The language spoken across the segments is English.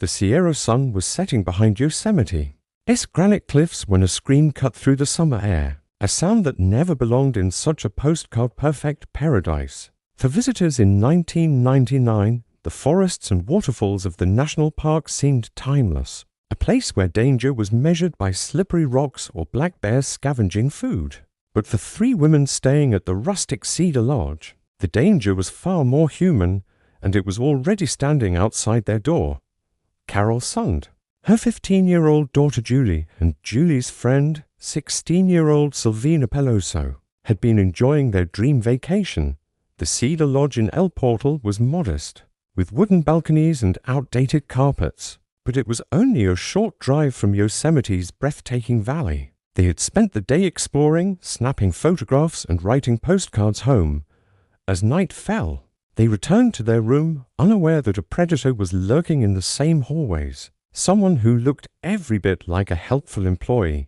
The Sierra sun was setting behind Yosemite. Granite cliffs when a scream cut through the summer air, a sound that never belonged in such a postcard-perfect paradise. For visitors in 1999, the forests and waterfalls of the national park seemed timeless, a place where danger was measured by slippery rocks or black bears scavenging food. But for 3 women staying at the rustic Cedar Lodge, the danger was far more human, and it was already standing outside their door. Carol Sund, her 15-year-old daughter Julie, and Julie's friend, 16-year-old Silvina Peloso, had been enjoying their dream vacation. The Cedar Lodge in El Portal was modest, with wooden balconies and outdated carpets, but it was only a short drive from Yosemite's breathtaking valley. They had spent the day exploring, snapping photographs, and writing postcards home. As night fell, they returned to their room, unaware that a predator was lurking in the same hallways, someone who looked every bit like a helpful employee.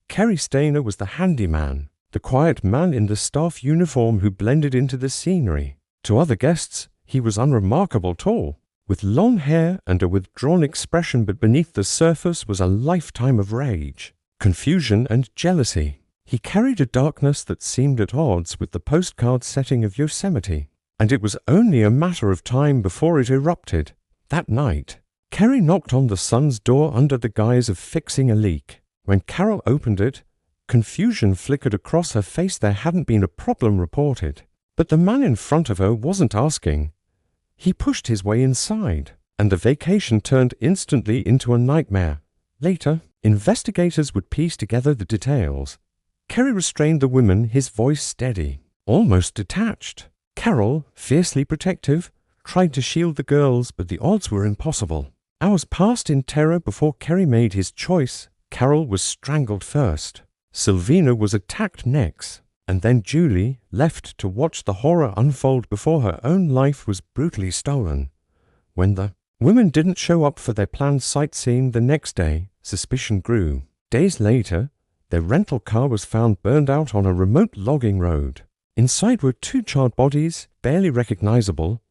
Cary Stayner was the handyman, the quiet man in the staff uniform who blended into the scenery. To other guests, he was unremarkable tall, with long hair and a withdrawn expression, but beneath the surface was a lifetime of rage, confusion, and jealousy. He carried a darkness that seemed at odds with the postcard setting of Yosemite, and it was only a matter of time before it erupted. That night, Cary knocked on the son's door under the guise of fixing a leak. When Carol opened it, confusion flickered across her face. There hadn't been a problem reported, but the man in front of her wasn't asking. He pushed his way inside, and the vacation turned instantly into a nightmare. Later, investigators would piece together the details. Cary restrained the women, his voice steady, almost detached. Carol, fiercely protective, tried to shield the girls, but the odds were impossible. Hours passed in terror before Cary made his choice. Carol was strangled first. Silvina was attacked next, and then Julie, left to watch the horror unfold before her own life was brutally stolen. When the women didn't show up for their planned sightseeing the next day, suspicion grew. Days later, their rental car was found burned out on a remote logging road. Inside were 2 charred bodies, barely recognizable.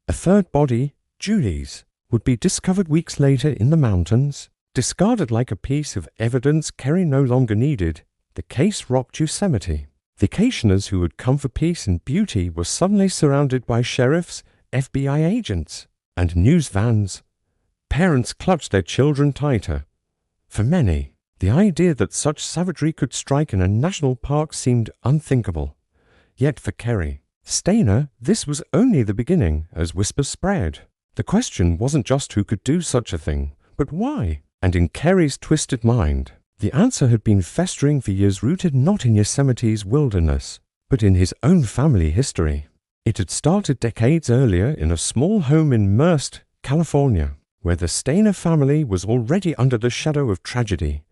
A third body, Julie's, would be discovered weeks later in the mountains. Discarded like a piece of evidence Cary no longer needed, the case rocked Yosemite. Vacationers who had come for peace and beauty were suddenly surrounded by sheriffs, FBI agents, and news vans. Parents clutched their children tighter. For many, the idea that such savagery could strike in a national park seemed unthinkable. Yet for Cary Stayner, this was only the beginning, as whispers spread. The question wasn't just who could do such a thing, but why? And in Cary's twisted mind, the answer had been festering for years, rooted not in Yosemite's wilderness, but in his own family history. It had started decades earlier in a small home in Merced, California, where the Stayner family was already under the shadow of tragedy.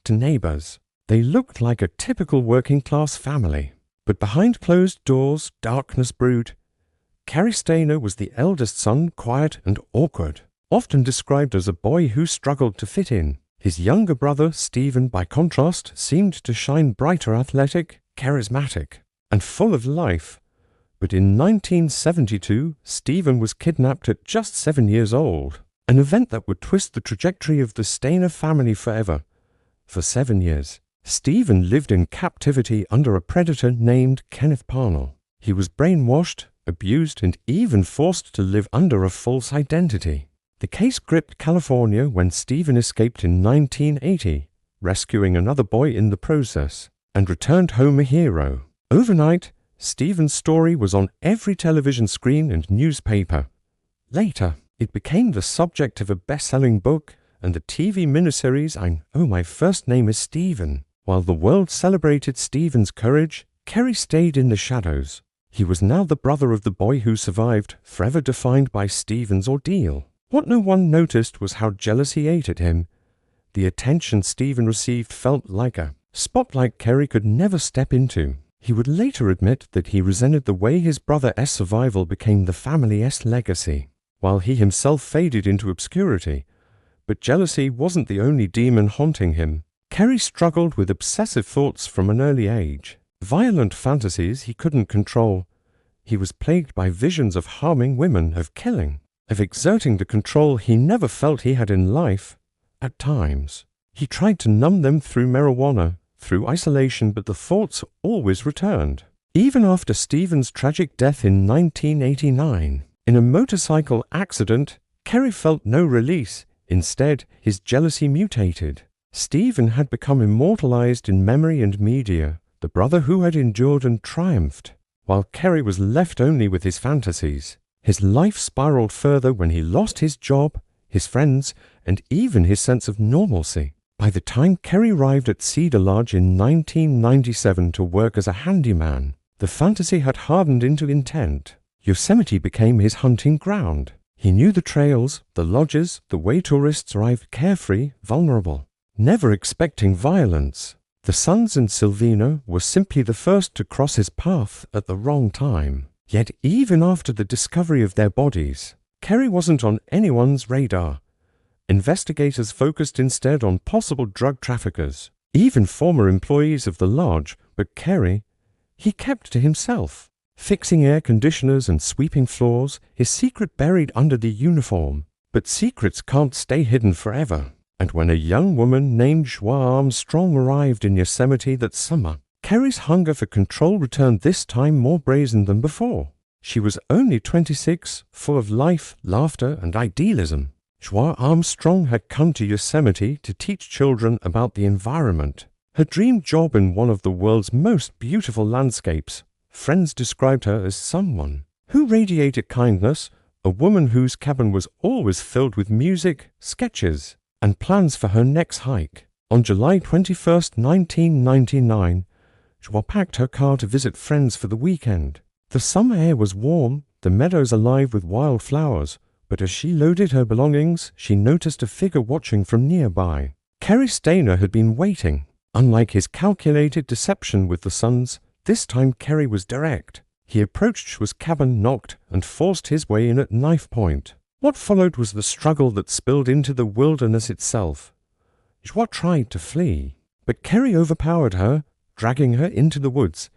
To neighbors, they looked like a typical working-class family. But behind closed doors, darkness brewed. Cary Stayner was the eldest son, quiet and awkward, often described as a boy who struggled to fit in. His younger brother, Stephen, by contrast, seemed to shine brighter, athletic, charismatic, and full of life. But in 1972, Stephen was kidnapped at just 7 years old, an event that would twist the trajectory of the Stayner family forever. For 7 years, Stephen lived in captivity under a predator named Kenneth Parnell. He was brainwashed, abused, and even forced to live under a false identity. The case gripped California when Stephen escaped in 1980, rescuing another boy in the process, and returned home a hero. Overnight, Stephen's story was on every television screen and newspaper. Later, it became the subject of a best-selling book and the TV miniseries My First Name is Stephen. While the world celebrated Stephen's courage, Cary stayed in the shadows. He was now the brother of the boy who survived, forever defined by Stephen's ordeal. What no one noticed was how jealousy ate at him. The attention Stephen received felt like a spotlight Cary could never step into. He would later admit that he resented the way his brother's survival became the family's legacy, while he himself faded into obscurity. But jealousy wasn't the only demon haunting him. Cary struggled with obsessive thoughts from an early age, violent fantasies he couldn't control. He was plagued by visions of harming women, of killing. of exerting the control he never felt he had in life. At times, he tried to numb them through marijuana, through isolation, but the thoughts always returned. Even after Stephen's tragic death in 1989, in a motorcycle accident, Cary felt no release. Instead, his jealousy mutated. Stephen had become immortalized in memory and media, the brother who had endured and triumphed, while Cary was left only with his fantasies. His life spiraled further when he lost his job, his friends, and even his sense of normalcy. By the time Cary arrived at Cedar Lodge in 1997 to work as a handyman, the fantasy had hardened into intent. Yosemite became his hunting ground. He knew the trails, the lodges, the way tourists arrived carefree, vulnerable, never expecting violence. The Sons and Sylvina were simply the first to cross his path at the wrong time. Yet even after the discovery of their bodies, Cary wasn't on anyone's radar. Investigators focused instead on possible drug traffickers, even former employees of the lodge, but Cary, he kept to himself, fixing air conditioners and sweeping floors, his secret buried under the uniform. But secrets can't stay hidden forever. And when a young woman named Joie Armstrong arrived in Yosemite that summer, Cary's hunger for control returned, this time more brazen than before. She was only 26, full of life, laughter, and idealism. Joie Armstrong had come to Yosemite to teach children about the environment. Her dream job in one of the world's most beautiful landscapes. Friends described her as someone who radiated kindness, a woman whose cabin was always filled with music, sketches, and plans for her next hike. On July 21, 1999, Joie packed her car to visit friends for the weekend. The summer air was warm, the meadows alive with wildflowers, but as she loaded her belongings, she noticed a figure watching from nearby. Cary Stayner had been waiting. Unlike his calculated deception with the Sons, this time Cary was direct. He approached Joie's cabin, knocked, and forced his way in at knife point. What followed was the struggle that spilled into the wilderness itself. Joie tried to flee, but Cary overpowered her, dragging her into the woods.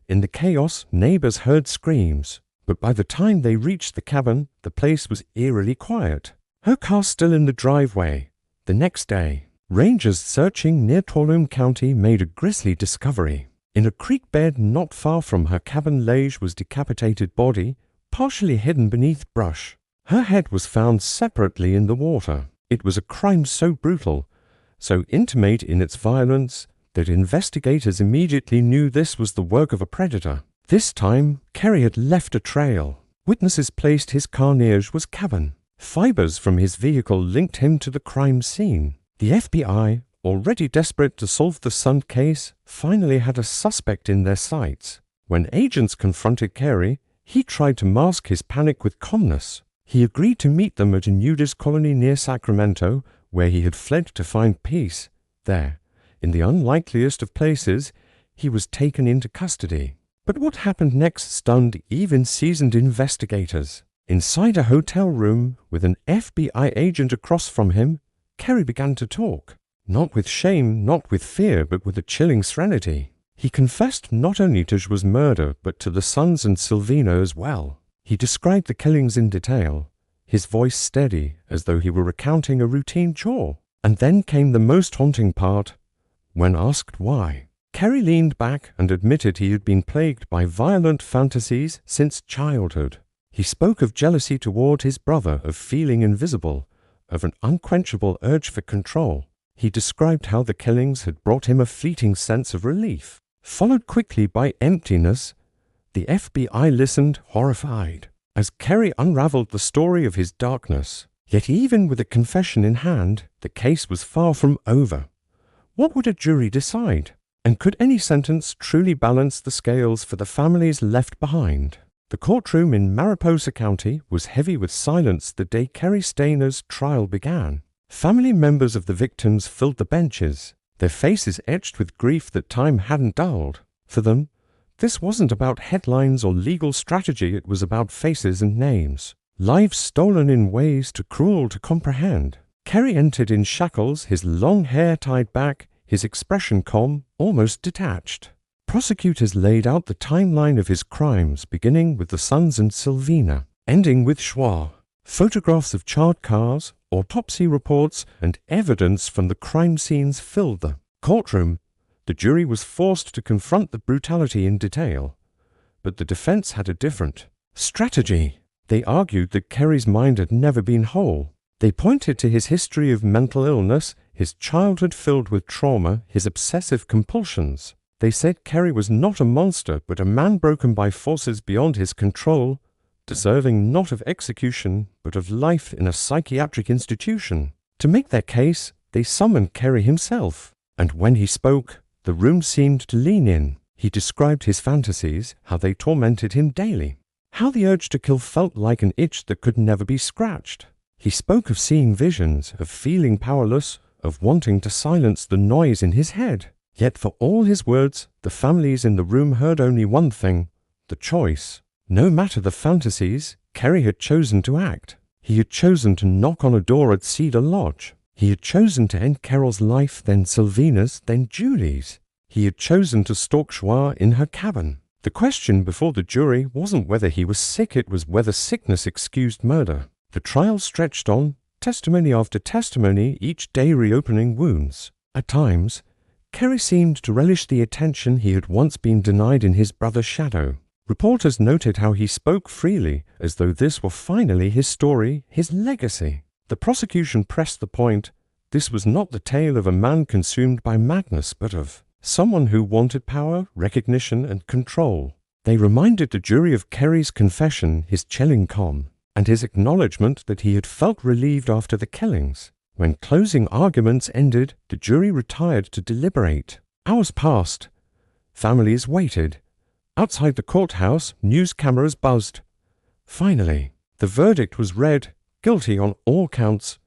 In the chaos, neighbors heard screams, but by the time they reached the cabin, the place was eerily quiet. Her car still in the driveway. The next day, rangers searching near Tuolumne County made a grisly discovery. In a creek bed not far from her cabin lay Joie's decapitated body, partially hidden beneath brush. Her head was found separately in the water. It was a crime so brutal, so intimate in its violence, that investigators immediately knew this was the work of a predator. This time, Cary had left a trail. Witnesses placed his car near Joie's cabin. Fibers from his vehicle linked him to the crime scene. The FBI, already desperate to solve the Son case, finally had a suspect in their sights. When agents confronted Cary, he tried to mask his panic with calmness. He agreed to meet them at a nudist colony near Sacramento, where he had fled to find peace. There, in the unlikeliest of places, he was taken into custody. But what happened next stunned even seasoned investigators. Inside a hotel room, with an FBI agent across from him, Cary began to talk. Not with shame, not with fear, but with a chilling serenity. He confessed not only to Joie's murder, but to the Sons and Sylvina as well. He described the killings in detail, his voice steady, as though he were recounting a routine chore. And then came the most haunting part. When asked why, Cary leaned back and admitted he had been plagued by violent fantasies since childhood. He spoke of jealousy toward his brother, of feeling invisible, of an unquenchable urge for control. He described how the killings had brought him a fleeting sense of relief, followed quickly by emptiness. The FBI listened, horrified, as Cary unraveled the story of his darkness. Yet even with a confession in hand, the case was far from over. What would a jury decide? And could any sentence truly balance the scales for the families left behind? The courtroom in Mariposa County was heavy with silence the day Cary Stayner's trial began. Family members of the victims filled the benches, their faces etched with grief that time hadn't dulled. For them, this wasn't about headlines or legal strategy, it was about faces and names. Lives stolen in ways too cruel to comprehend. Cary entered in shackles, his long hair tied back, his expression calm, almost detached. Prosecutors laid out the timeline of his crimes, beginning with the Sons and Sylvina, ending with Joie. Photographs of charred cars, autopsy reports, and evidence from the crime scenes filled the courtroom. The jury was forced to confront the brutality in detail. But the defense had a different strategy. They argued that Cary's mind had never been whole. They pointed to his history of mental illness, his childhood filled with trauma, his obsessive compulsions. They said Cary was not a monster, but a man broken by forces beyond his control, deserving not of execution, but of life in a psychiatric institution. To make their case, they summoned Cary himself, and when he spoke, the room seemed to lean in. He described his fantasies, how they tormented him daily, how the urge to kill felt like an itch that could never be scratched. He spoke of seeing visions, of feeling powerless, of wanting to silence the noise in his head. Yet for all his words, the families in the room heard only one thing: the choice. No matter the fantasies, Cary had chosen to act. He had chosen to knock on a door at Cedar Lodge. He had chosen to end Carol's life, then Sylvina's, then Julie's. He had chosen to stalk Joie in her cabin. The question before the jury wasn't whether he was sick, it was whether sickness excused murder. The trial stretched on, testimony after testimony, each day reopening wounds. At times, Cary seemed to relish the attention he had once been denied in his brother's shadow. Reporters noted how he spoke freely, as though this were finally his story, his legacy. The prosecution pressed the point: this was not the tale of a man consumed by madness, but of someone who wanted power, recognition, and control. They reminded the jury of Cary's confession, his chilling calm, and his acknowledgement that he had felt relieved after the killings. When closing arguments ended, the jury retired to deliberate. Hours passed. Families waited. Outside the courthouse, news cameras buzzed. Finally, the verdict was read, guilty on all counts.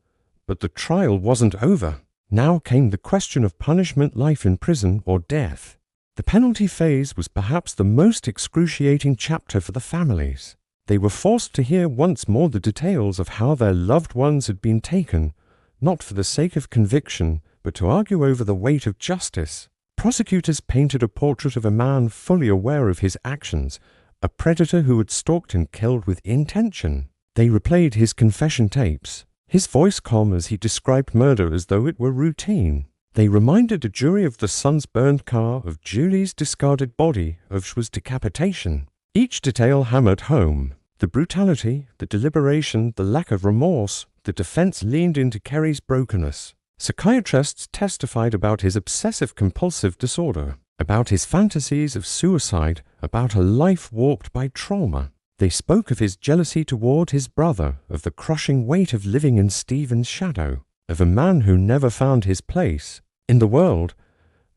But the trial wasn't over. Now came the question of punishment: life in prison or death. The penalty phase was perhaps the most excruciating chapter for the families. They were forced to hear once more the details of how their loved ones had been taken, not for the sake of conviction, but to argue over the weight of justice. Prosecutors painted a portrait of a man fully aware of his actions, a predator who had stalked and killed with intention. They replayed his confession tapes, his voice calm as he described murder as though it were routine. They reminded the jury of the son's burned car, of Julie's discarded body, of Joie's decapitation. Each detail hammered home the brutality, the deliberation, the lack of remorse. The defense leaned into Cary's brokenness. Psychiatrists testified about his obsessive-compulsive disorder, about his fantasies of suicide, about a life warped by trauma. They spoke of his jealousy toward his brother, of the crushing weight of living in Stephen's shadow, of a man who never found his place in the world.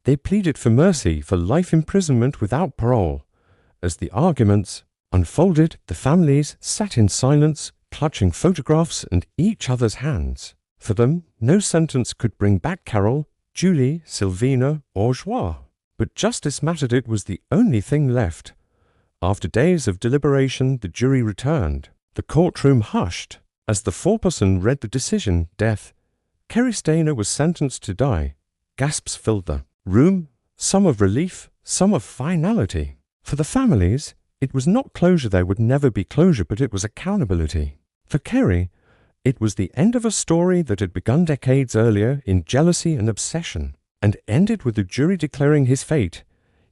They pleaded for mercy, for life imprisonment without parole. As the arguments unfolded, the families sat in silence, clutching photographs and each other's hands. For them, no sentence could bring back Carol, Julie, Sylvina, or Joie. But justice mattered. It was the only thing left. After days of deliberation, the jury returned. The courtroom hushed. As the foreperson read the decision, death, Cary Stayner was sentenced to die. Gasps filled the room, some of relief, some of finality. For the families, it was not closure. There would never be closure, but it was accountability. For Cary, it was the end of a story that had begun decades earlier in jealousy and obsession, and ended with the jury declaring his fate.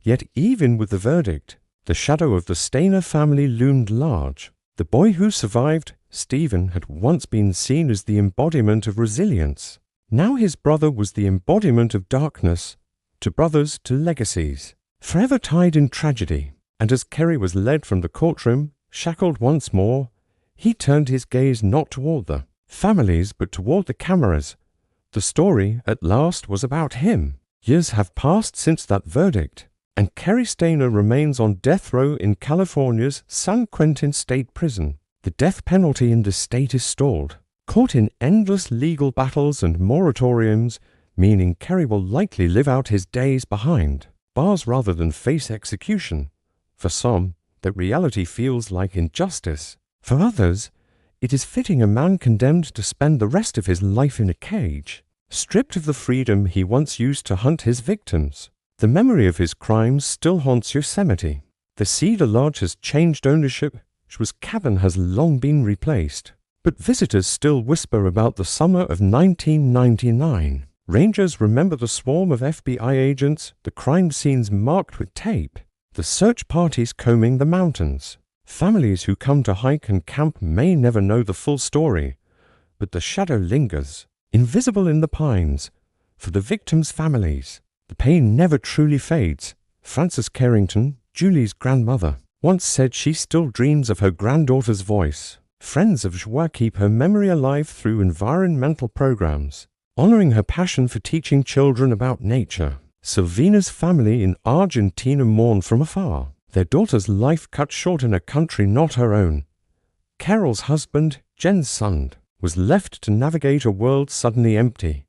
Yet even with the verdict, the shadow of the Stayner family loomed large. The boy who survived, Stephen, had once been seen as the embodiment of resilience. Now his brother was the embodiment of darkness, to brothers, to legacies, forever tied in tragedy. And as Cary was led from the courtroom, shackled once more, he turned his gaze not toward the families, but toward the cameras. The story, at last, was about him. Years have passed since that verdict, and Cary Stayner remains on death row in California's San Quentin State Prison. The death penalty in the state is stalled, caught in endless legal battles and moratoriums, meaning Cary will likely live out his days behind bars rather than face execution. For some, that reality feels like injustice. For others, it is fitting a man condemned to spend the rest of his life in a cage, stripped of the freedom he once used to hunt his victims. The memory of his crimes still haunts Yosemite. The Cedar Lodge has changed ownership. Joie's cabin has long been replaced. But visitors still whisper about the summer of 1999. Rangers remember the swarm of FBI agents, the crime scenes marked with tape, the search parties combing the mountains. Families who come to hike and camp may never know the full story, but the shadow lingers, invisible in the pines. For the victims' families, the pain never truly fades. Frances Carrington, Julie's grandmother, once said she still dreams of her granddaughter's voice. Friends of Joie keep her memory alive through environmental programs, honoring her passion for teaching children about nature. Silvina's family in Argentina mourn from afar, their daughter's life cut short in a country not her own. Carol's husband, Jen's son, was left to navigate a world suddenly empty.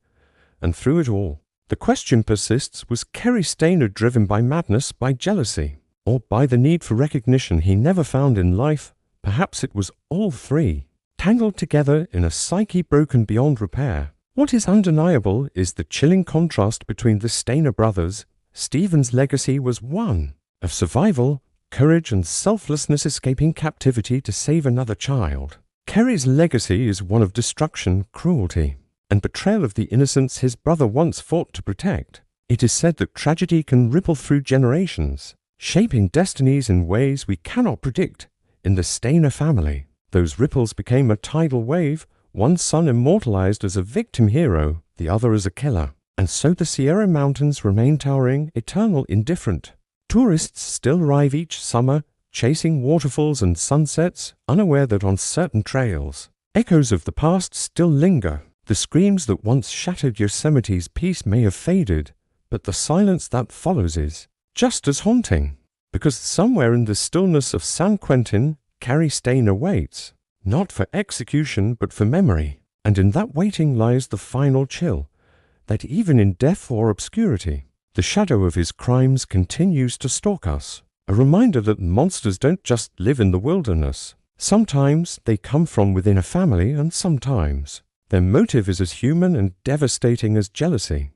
And through it all, the question persists, was Cary Stayner driven by madness, by jealousy, or by the need for recognition he never found in life? Perhaps it was all three, tangled together in a psyche broken beyond repair. What is undeniable is the chilling contrast between the Stayner brothers. Stephen's legacy was one of survival, courage, and selflessness, escaping captivity to save another child. Cary's legacy is one of destruction, cruelty, and betrayal of the innocence his brother once fought to protect. It is said that tragedy can ripple through generations, shaping destinies in ways we cannot predict. In the Stayner family, those ripples became a tidal wave, one son immortalized as a victim hero, the other as a killer. And so the Sierra Mountains remain towering, eternal, indifferent. Tourists still arrive each summer, chasing waterfalls and sunsets, unaware that on certain trails, echoes of the past still linger. The screams that once shattered Yosemite's peace may have faded, but the silence that follows is just as haunting. Because somewhere in the stillness of San Quentin, Cary Stayner waits, not for execution but for memory. And in that waiting lies the final chill, that even in death or obscurity, the shadow of his crimes continues to stalk us. A reminder that monsters don't just live in the wilderness. Sometimes they come from within a family, and sometimes their motive is as human and devastating as jealousy.